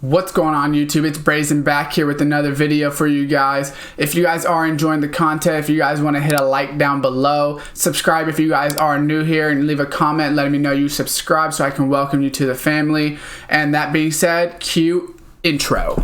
What's going on YouTube? It's Brayzon back here with another video for you guys. If you guys are enjoying the content, if you guys want to hit a like down below, subscribe if you guys are new here, and leave a comment letting me know you subscribe so I can welcome you to the family. And that being said, cue intro.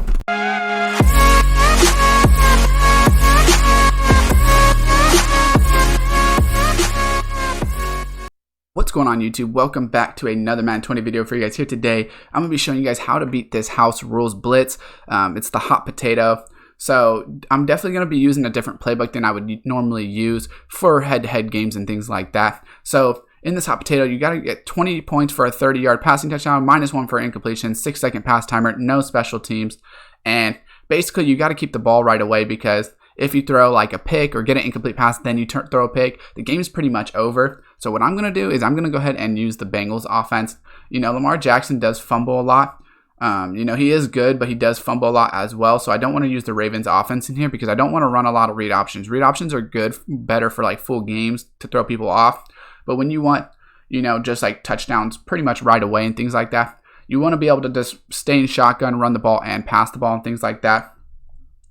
What's going on YouTube? Welcome back to another Madden 20 video for you guys. Here today, I'm going to be showing you guys how to beat this house rules blitz. It's the hot potato. So I'm definitely going to be using a different playbook than I would normally use for head-to-head games and things like that. So in this hot potato, you got to get 20 points for a 30-yard passing touchdown, -1 for incompletion, 6-second pass timer, no special teams. And basically, you got to keep the ball right away, because if you throw like a pick or get an incomplete pass, then you throw a pick, the game's pretty much over. So what I'm going to do is I'm going to go ahead and use the Bengals offense. You know, Lamar Jackson does fumble a lot. You know, he is good, but he does fumble a lot as well. So I don't want to use the Ravens offense in here because I don't want to run a lot of read options. Read options are good, better for like full games to throw people off. But when you want, you know, just like touchdowns pretty much right away and things like that, you want to be able to just stay in shotgun, run the ball, and pass the ball and things like that.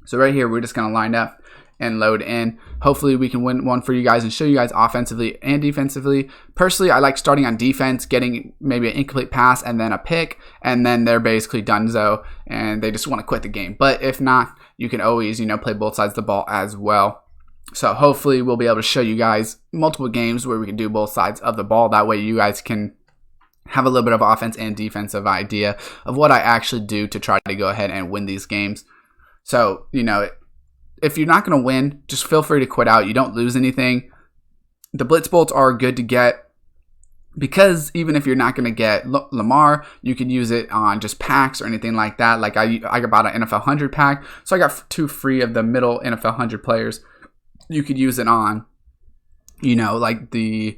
So right here, we're just going to line up and load in. Hopefully we can win one for you guys and show you guys offensively and defensively. Personally, I like starting on defense, getting maybe an incomplete pass and then a pick, and then they're basically donezo and they just want to quit the game. But if not, you can always, you know, play both sides of the ball as well. So hopefully we'll be able to show you guys multiple games where we can do both sides of the ball. That way you guys can have a little bit of offense and defensive idea of what I actually do to try to go ahead and win these games. So, you know, if you're not going to win, just feel free to quit out. You don't lose anything. The blitz bolts are good to get because even if you're not going to get Lamar, you can use it on just packs or anything like that. Like I bought an NFL 100 pack, so I got 2 free of the middle NFL 100 players. You could use it on, you know, like the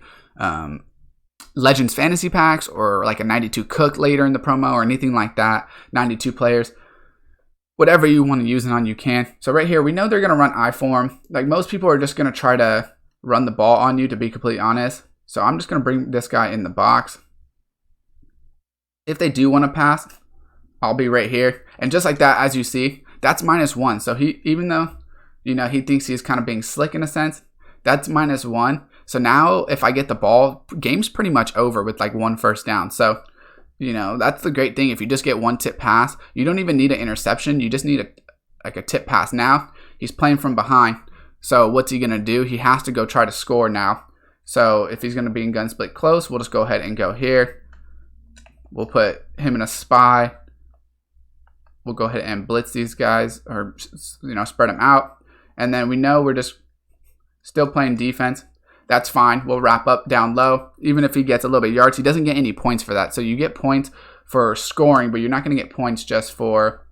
Legends fantasy packs or like a 92 Cook later in the promo or anything like that. 92 players. Whatever you want to use it on, you can. So right here, we know they're going to run I form. Like most people are just going to try to run the ball on you, to be completely honest. So I'm just going to bring this guy in the box. If they do want to pass, I'll be right here. And just like that, as you see, that's -1. So he, even though, you know, he thinks he's kind of being slick in a sense, that's -1. So now if I get the ball, game's pretty much over with like 1 first down. So, you know, that's the great thing. If you just get 1 tip pass, you don't even need an interception. You just need a tip pass. Now, he's playing from behind. So what's he going to do? He has to go try to score now. So if he's going to be in gun split close, we'll just go ahead and go here. We'll put him in a spy. We'll go ahead and blitz these guys, or, you know, spread them out. And then we know we're just still playing defense. That's fine. We'll wrap up down low. Even if he gets a little bit of yards, he doesn't get any points for that. So you get points for scoring, but you're not going to get points just for,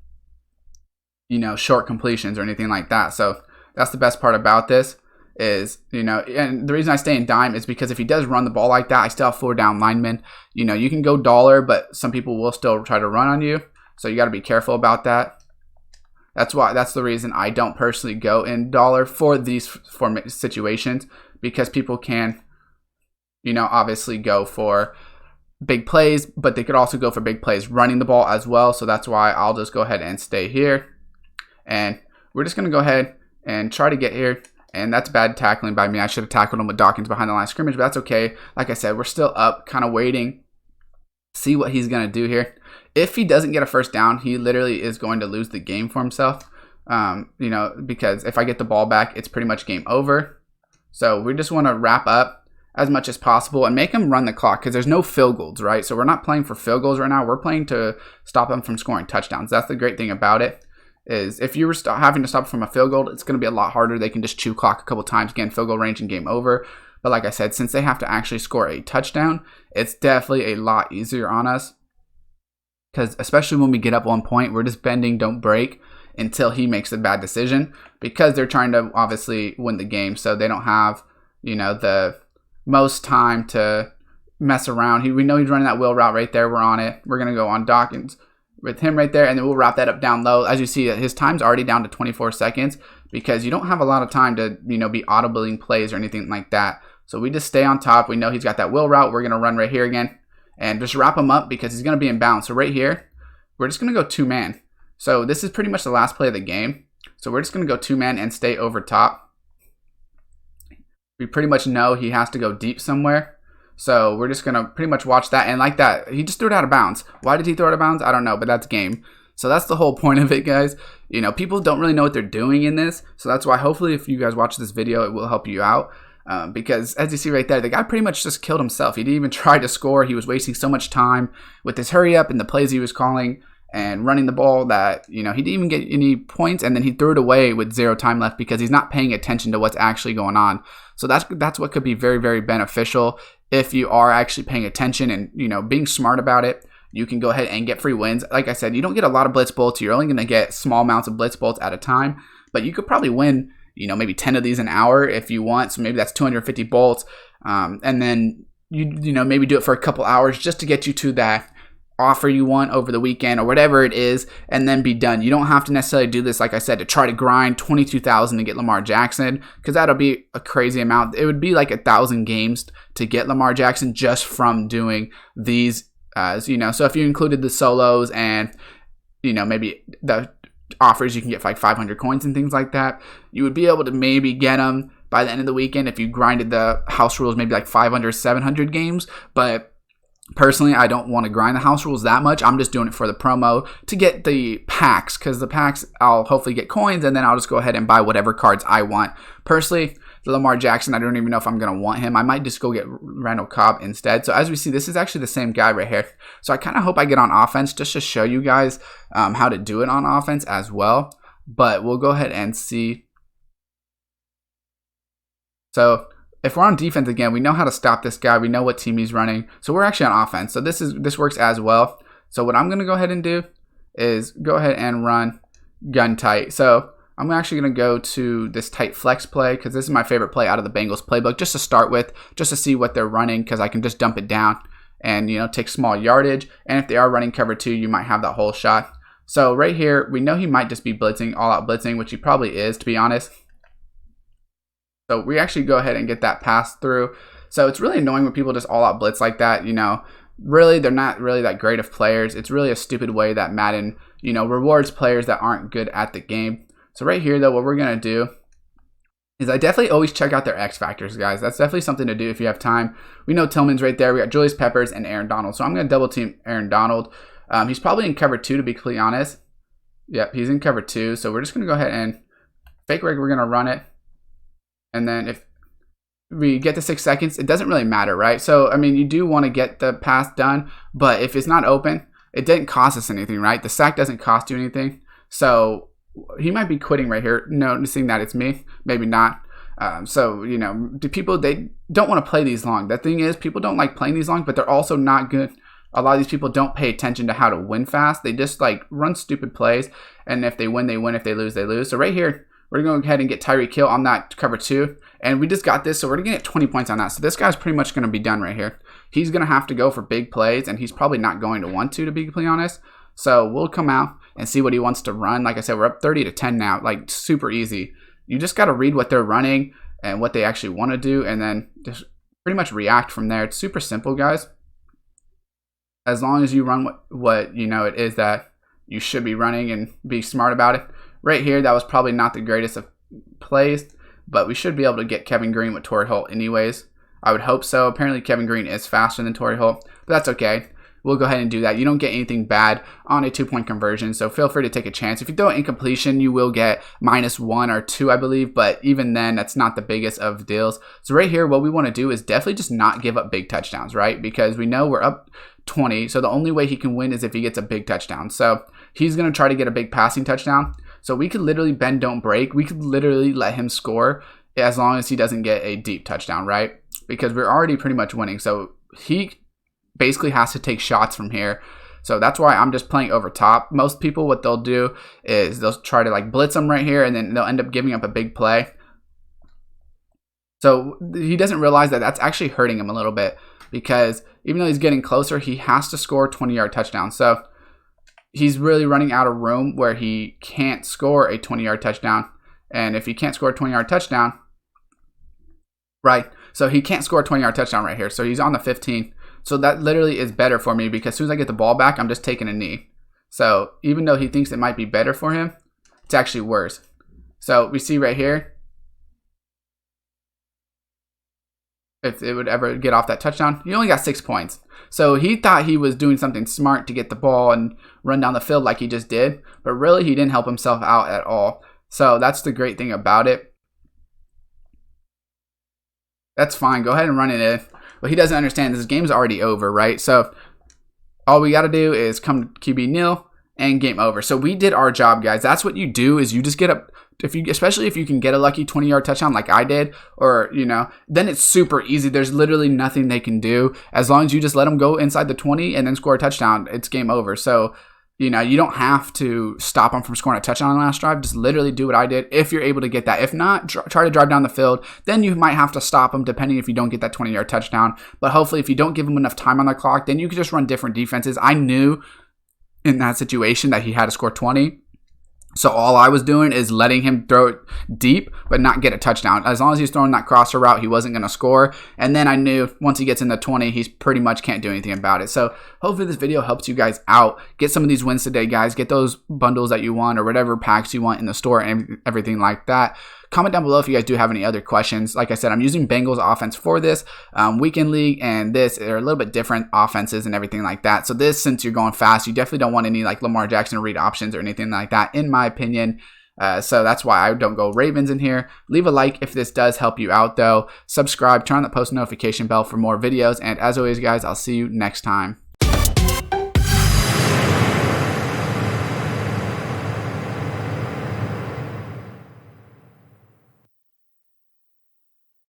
you know, short completions or anything like that. So that's the best part about this is, you know, and the reason I stay in dime is because if he does run the ball like that, I still have 4 down linemen. You know, you can go dollar, but some people will still try to run on you. So you got to be careful about that. That's the reason I don't personally go in dollar for these situations. Because people can, you know, obviously go for big plays, but they could also go for big plays running the ball as well. So that's why I'll just go ahead and stay here. And we're just going to go ahead and try to get here. And that's bad tackling by me. I should have tackled him with Dawkins behind the line of scrimmage, but that's okay. Like I said, we're still up, kind of waiting, see what he's going to do here. If he doesn't get a first down, he literally is going to lose the game for himself. You know, because if I get the ball back, it's pretty much game over. So we just want to wrap up as much as possible and make them run the clock because there's no field goals, right? So we're not playing for field goals right now. We're playing to stop them from scoring touchdowns. That's the great thing about it is if you were having to stop from a field goal, it's going to be a lot harder. They can just chew clock a couple times, get in field goal range and game over. But like I said, since they have to actually score a touchdown, it's definitely a lot easier on us because especially when we get up 1 point, we're just bending, don't break until he makes a bad decision because they're trying to obviously win the game. So they don't have, you know, the most time to mess around. We know he's running that wheel route right there. We're on it. We're going to go on Dawkins with him right there. And then we'll wrap that up down low. As you see, his time's already down to 24 seconds because you don't have a lot of time to, you know, be audibling plays or anything like that. So we just stay on top. We know he's got that wheel route. We're going to run right here again and just wrap him up because he's going to be in bounds. So right here, we're just going to go 2-man. So this is pretty much the last play of the game. So we're just going to go 2-man and stay over top. We pretty much know he has to go deep somewhere. So we're just going to pretty much watch that. And like that, he just threw it out of bounds. Why did he throw it out of bounds? I don't know, but that's game. So that's the whole point of it, guys. You know, people don't really know what they're doing in this. So that's why hopefully if you guys watch this video, it will help you out. Because as you see right there, the guy pretty much just killed himself. He didn't even try to score. He was wasting so much time with his hurry up and the plays he was calling and running the ball that, you know, he didn't even get any points, and then he threw it away with 0 time left because he's not paying attention to what's actually going on. So that's what could be very, very beneficial if you are actually paying attention and, you know, being smart about it. You can go ahead and get free wins. Like I said, you don't get a lot of blitz bolts. You're only going to get small amounts of blitz bolts at a time, but you could probably win, you know, maybe 10 of these an hour if you want. So maybe that's 250 bolts. And then you know, maybe do it for a couple hours just to get you to that offer you want over the weekend or whatever it is, and then be done. You don't have to necessarily do this, like I said, to try to grind 22,000 to get Lamar Jackson, because that'll be a crazy amount. It would be like 1,000 games to get Lamar Jackson just from doing these, you know. So if you included the solos and, you know, maybe the offers, you can get like 500 coins and things like that, you would be able to maybe get them by the end of the weekend if you grinded the house rules maybe like 500, 700 games. But personally, I don't want to grind the house rules that much. I'm just doing it for the promo to get the packs, because the packs, I'll hopefully get coins, and then I'll just go ahead and buy whatever cards I want. Personally, the Lamar Jackson, I don't even know if I'm going to want him. I might just go get Randall Cobb instead. So as we see, this is actually the same guy right here. So I kind of hope I get on offense just to show you guys how to do it on offense as well. But we'll go ahead and see. So if we're on defense again, we know how to stop this guy. We know what team he's running. So we're actually on offense. So this works as well. So what I'm going to go ahead and do is go ahead and run gun tight. So I'm actually going to go to this tight flex play, because this is my favorite play out of the Bengals playbook, just to start with, just to see what they're running, because I can just dump it down and, you know, take small yardage. And if they are running cover 2, you might have that whole shot. So right here, we know he might just be blitzing, all out blitzing, which he probably is, to be honest. So we actually go ahead and get that pass through. So it's really annoying when people just all out blitz like that. You know, really, they're not really that great of players. It's really a stupid way that Madden, you know, rewards players that aren't good at the game. So right here, though, what we're going to do is I definitely always check out their X factors, guys. That's definitely something to do if you have time. We know Tillman's right there. We got Julius Peppers and Aaron Donald. So I'm going to double team Aaron Donald. He's probably in cover 2, to be completely honest. Yep, he's in cover 2. So we're just going to go ahead and fake rig. We're going to run it. And then if we get to 6 seconds, it doesn't really matter, right? So, I mean, you do want to get the pass done, but if it's not open, it didn't cost us anything, right? The sack doesn't cost you anything. So he might be quitting right here, noticing that it's me. Maybe not. So, you know, they don't want to play these long. The thing is, people don't like playing these long, but they're also not good. A lot of these people don't pay attention to how to win fast. They just, like, run stupid plays, and if they win, they win. If they lose, they lose. So right here, we're going to go ahead and get Tyreek Hill on that cover 2. And we just got this, so we're going to get 20 points on that. So this guy's pretty much going to be done right here. He's going to have to go for big plays, and he's probably not going to want to be completely honest. So we'll come out and see what he wants to run. Like I said, we're up 30-10 now. Like, super easy. You just got to read what they're running and what they actually want to do, and then just pretty much react from there. It's super simple, guys. As long as you run what you know it is that you should be running and be smart about it. Right here, that was probably not the greatest of plays, but we should be able to get Kevin Green with Torrey Holt anyways. I would hope so. Apparently, Kevin Green is faster than Torrey Holt, but that's okay. We'll go ahead and do that. You don't get anything bad on a 2-point conversion, so feel free to take a chance. If you throw an incompletion, you will get -1 or 2, I believe, but even then, that's not the biggest of deals. So right here, what we want to do is definitely just not give up big touchdowns, right? Because we know we're up 20, so the only way he can win is if he gets a big touchdown. So he's going to try to get a big passing touchdown. So we could literally bend, don't break. We could literally let him score as long as he doesn't get a deep touchdown, right? Because we're already pretty much winning. So he basically has to take shots from here. So that's why I'm just playing over top. Most people, what they'll do is they'll try to like blitz him right here, and then they'll end up giving up a big play. So he doesn't realize that that's actually hurting him a little bit, because even though he's getting closer, he has to score a 20-yard touchdown. So he's really running out of room where he can't score a 20-yard touchdown. And if he can't score a 20-yard touchdown, right, so he can't score a 20-yard touchdown right here. So he's on the 15. So that literally is better for me, because as soon as I get the ball back, I'm just taking a knee. So even though he thinks it might be better for him, it's actually worse. So we see right here, if it would ever get off that touchdown, he only got 6 points. So he thought he was doing something smart to get the ball and run down the field like he just did, but really he didn't help himself out at all. So that's the great thing about it. That's fine. Go ahead and run it in. But he doesn't understand this game's already over, right? So all we got to do is come QB nil and game over. So we did our job, guys. That's what you do, is you just get up. Especially if you can get a lucky 20-yard touchdown like I did, or, then it's super easy. There's literally nothing they can do. As long as you just let them go inside the 20 and then score a touchdown, it's game over. So, you don't have to stop them from scoring a touchdown on the last drive. Just literally do what I did if you're able to get that. If not, try to drive down the field. Then you might have to stop them depending if you don't get that 20-yard touchdown. But hopefully if you don't give them enough time on the clock, then you can just run different defenses. I knew in that situation that he had to score 20. So all I was doing is letting him throw it deep, but not get a touchdown. As long as he's throwing that crosser route, he wasn't going to score. And then I knew once he gets in the 20, he's pretty much can't do anything about it. So hopefully this video helps you guys out. Get some of these wins today, guys. Get those bundles that you want or whatever packs you want in the store and everything like that. Comment down below if you guys do have any other questions. Like I said, I'm using Bengals offense for this. Weekend League and this are a little bit different offenses and everything like that. So this, since you're going fast, you definitely don't want any like Lamar Jackson read options or anything like that, in my opinion. So that's why I don't go Ravens in here. Leave a like if this does help you out though. Subscribe, turn on the post notification bell for more videos. And as always, guys, I'll see you next time.